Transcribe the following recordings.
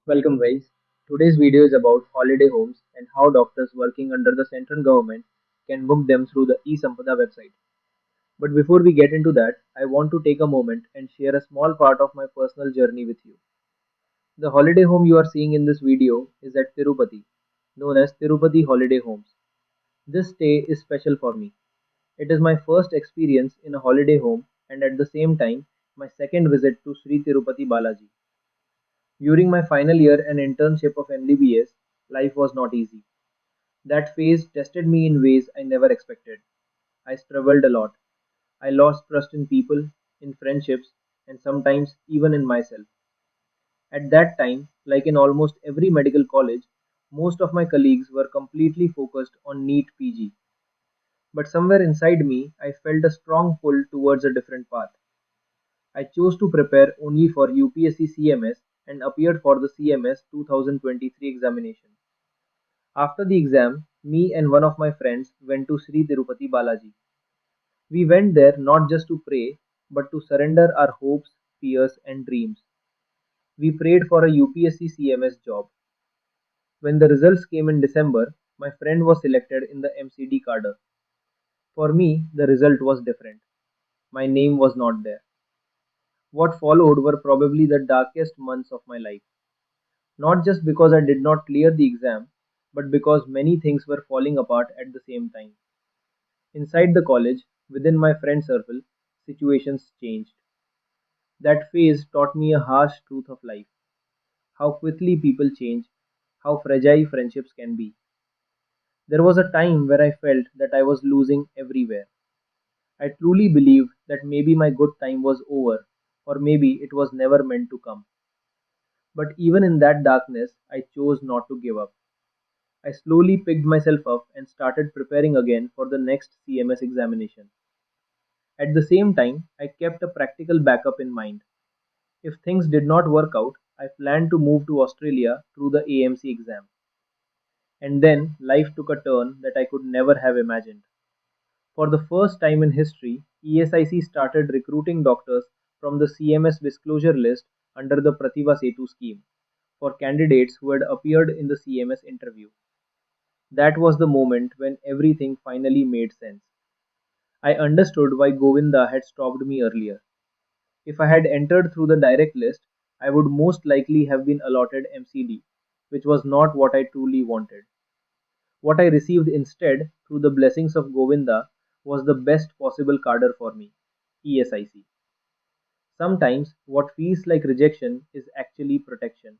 Welcome guys. Today's video is about holiday homes and how doctors working under the central government can book them through the eSampada website. But before we get into that, I want to take a moment and share a small part of my personal journey with you. The holiday home you are seeing in this video is at Tirupati, known as Tirupati Holiday Homes. This stay is special for me. It is my first experience in a holiday home and at the same time my second visit to Shri Tirupati Balaji. During my final year and internship of MBBS, life was not easy. That phase tested me in ways I never expected. I struggled a lot. I lost trust in people, in friendships, and sometimes even in myself. At that time, like in almost every medical college, most of my colleagues were completely focused on NEET-PG. But somewhere inside me, I felt a strong pull towards a different path. I chose to prepare only for UPSC CMS and appeared for the CMS 2023 examination. After the exam, me and one of my friends went to Sri Tirupati Balaji. We went there not just to pray, but to surrender our hopes, fears, and dreams. We prayed for a UPSC CMS job. When the results came in December, my friend was selected in the MCD cadre. For me, the result was different. My name was not there. What followed were probably the darkest months of my life. Not just because I did not clear the exam, but because many things were falling apart at the same time. Inside the college, within my friend circle, situations changed. That phase taught me a harsh truth of life: how quickly people change, how fragile friendships can be. There was a time where I felt that I was losing everywhere. I truly believed that maybe my good time was over, or maybe it was never meant to come. But even in that darkness, I chose not to give up. I slowly picked myself up and started preparing again for the next CMS examination. At the same time, I kept a practical backup in mind. If things did not work out, I planned to move to Australia through the AMC exam. And then life took a turn that I could never have imagined. For the first time in history, ESIC started recruiting doctors from the CMS disclosure list under the Pratibha Setu scheme for candidates who had appeared in the CMS interview. That was the moment when everything finally made sense. I understood why Govinda had stopped me earlier. If I had entered through the direct list, I would most likely have been allotted MCD, which was not what I truly wanted. What I received instead, through the blessings of Govinda, was the best possible cadre for me: ESIC. Sometimes what feels like rejection is actually protection.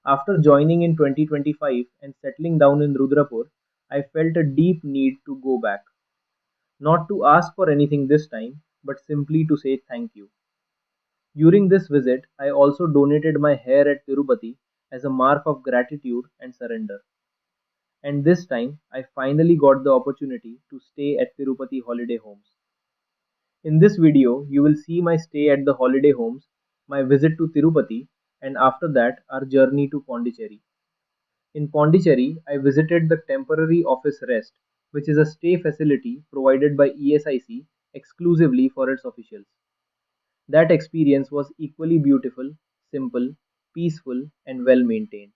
After joining in 2025 and settling down in Rudrapur, I felt a deep need to go back. Not to ask for anything this time, but simply to say thank you. During this visit, I also donated my hair at Tirupati as a mark of gratitude and surrender. And this time, I finally got the opportunity to stay at Tirupati Holiday Homes. In this video, you will see my stay at the holiday homes, my visit to Tirupati, and after that, our journey to Pondicherry. In Pondicherry, I visited the temporary office rest, which is a stay facility provided by ESIC exclusively for its officials. That experience was equally beautiful, simple, peaceful, and well maintained.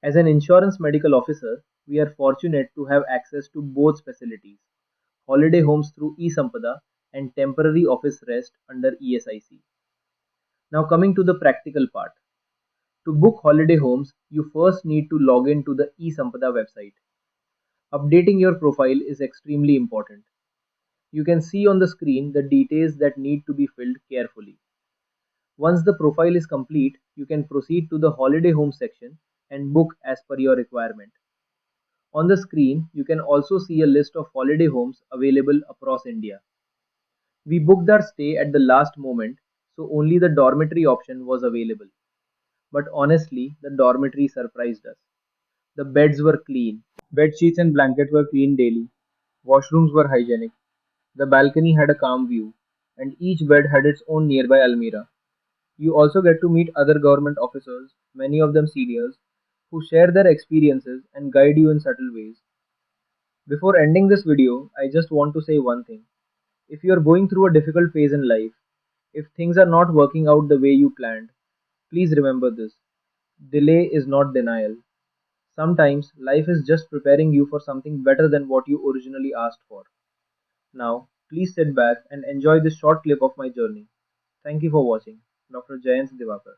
As an insurance medical officer, we are fortunate to have access to both facilities: holiday homes through eSampada and temporary office rest under ESIC. Now, coming to the practical part. To book holiday homes, you first need to log in to the eSampada website. Updating your profile is extremely important. You can see on the screen the details that need to be filled carefully. Once the profile is complete, you can proceed to the holiday home section and book as per your requirement. On the screen, you can also see a list of holiday homes available across India. We booked our stay at the last moment, so only the dormitory option was available. But honestly, the dormitory surprised us. The beds were clean, bed sheets and blankets were cleaned daily, washrooms were hygienic, the balcony had a calm view, and each bed had its own nearby almirah. You also get to meet other government officers, many of them seniors, who share their experiences and guide you in subtle ways. Before ending this video, I just want to say one thing. If you are going through a difficult phase in life, if things are not working out the way you planned, please remember this. Delay is not denial. Sometimes life is just preparing you for something better than what you originally asked for. Now, please sit back and enjoy this short clip of my journey. Thank you for watching. Dr. Jayant Divakar.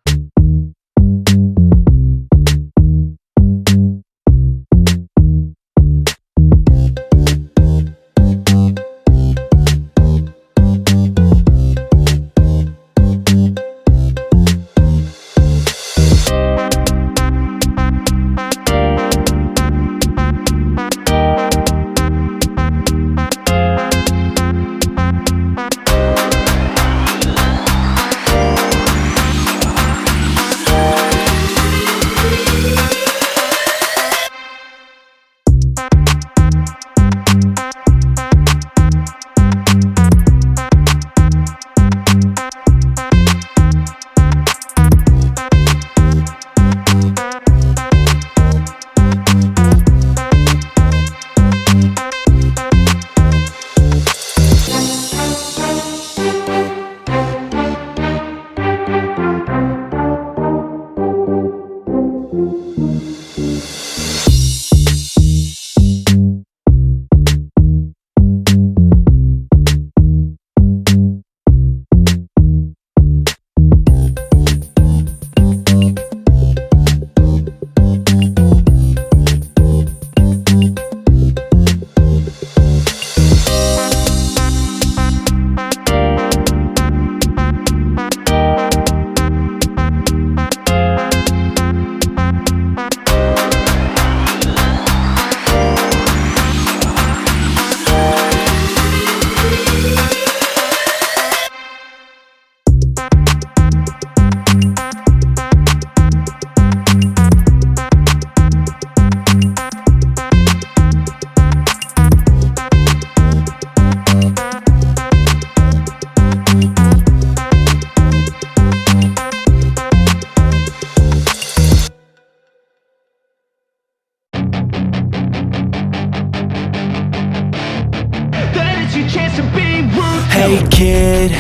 Hey kid,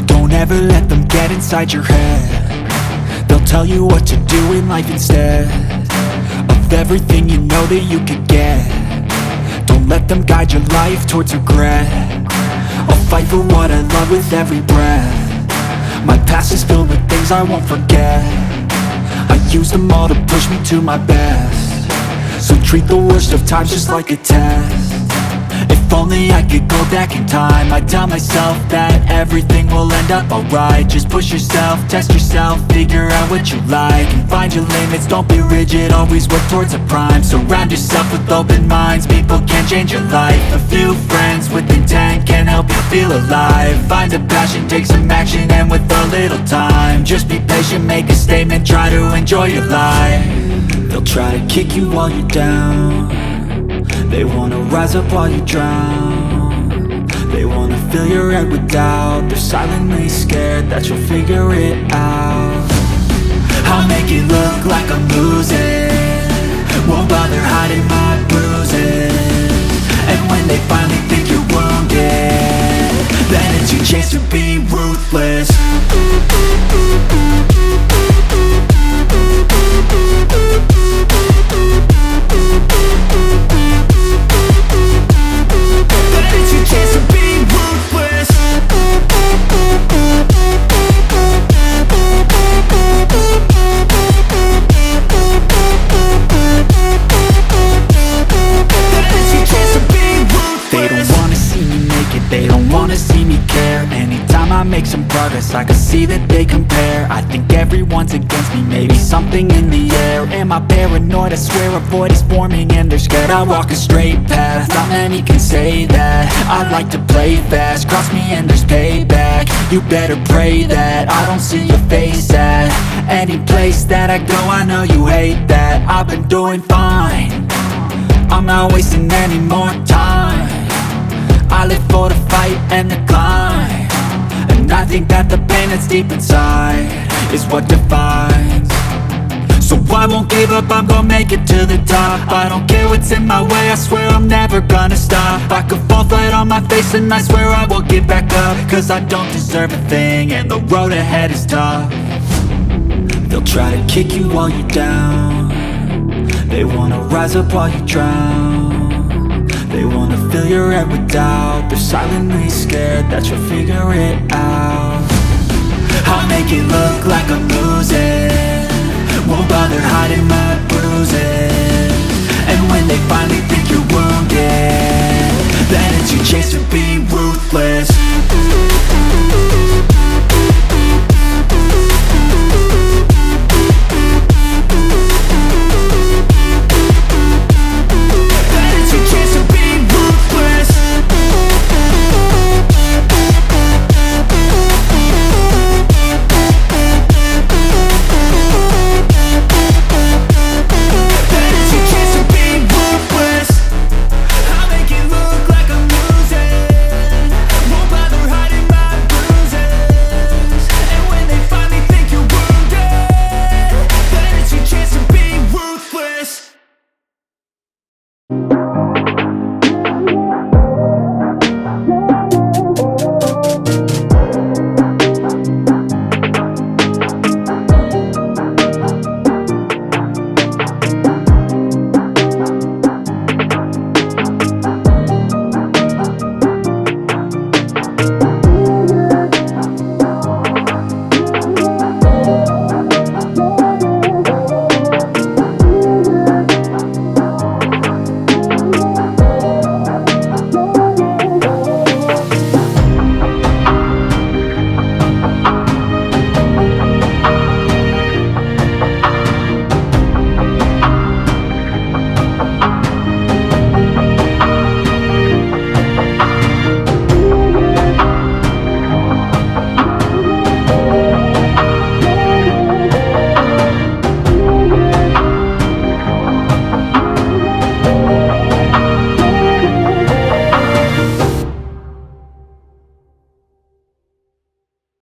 don't ever let them get inside your head. They'll tell you what to do in life instead of everything you know that you could get. Don't let them guide your life towards regret. I'll fight for what I love with every breath. My past is filled with things I won't forget. I use them all to push me to my best. So treat the worst of times just like a test. If only I could go back in time, I'd tell myself that everything will end up alright. Just push yourself, test yourself, figure out what you like, and find your limits, don't be rigid, always work towards a prime. Surround yourself with open minds, people can change your life. A few friends with intent can help you feel alive. Find a passion, take some action, and with a little time, just be patient, make a statement, try to enjoy your life. They'll try to kick you while you're down. They wanna rise up while you drown. They wanna fill your head with doubt. They're silently scared that you'll figure it out. I'll make it look like I'm losing, won't bother hiding my bruises. And when they finally think you're wounded, then it's your chance to be ruthless. Make some progress, I can see that they compare. I think everyone's against me, maybe something in the air. Am I paranoid? I swear a void is forming and they're scared. I walk a straight path, not many can say that. I like to play fast, cross me and there's payback. You better pray that I don't see your face at any place that I go. I know you hate that. I've been doing fine, I'm not wasting any more time. I live for the fight and the climb, and I think that the pain that's deep inside is what defines. So I won't give up, I'm gonna make it to the top. I don't care what's in my way, I swear I'm never gonna stop. I could fall flat on my face and I swear I won't get back up, cause I don't deserve a thing and the road ahead is tough. They'll They'll try to kick you while you're down. They wanna rise up while you drown. They wanna fill your head with doubt. They're silently scared that you'll figure it out. I'll make it look like I'm losing.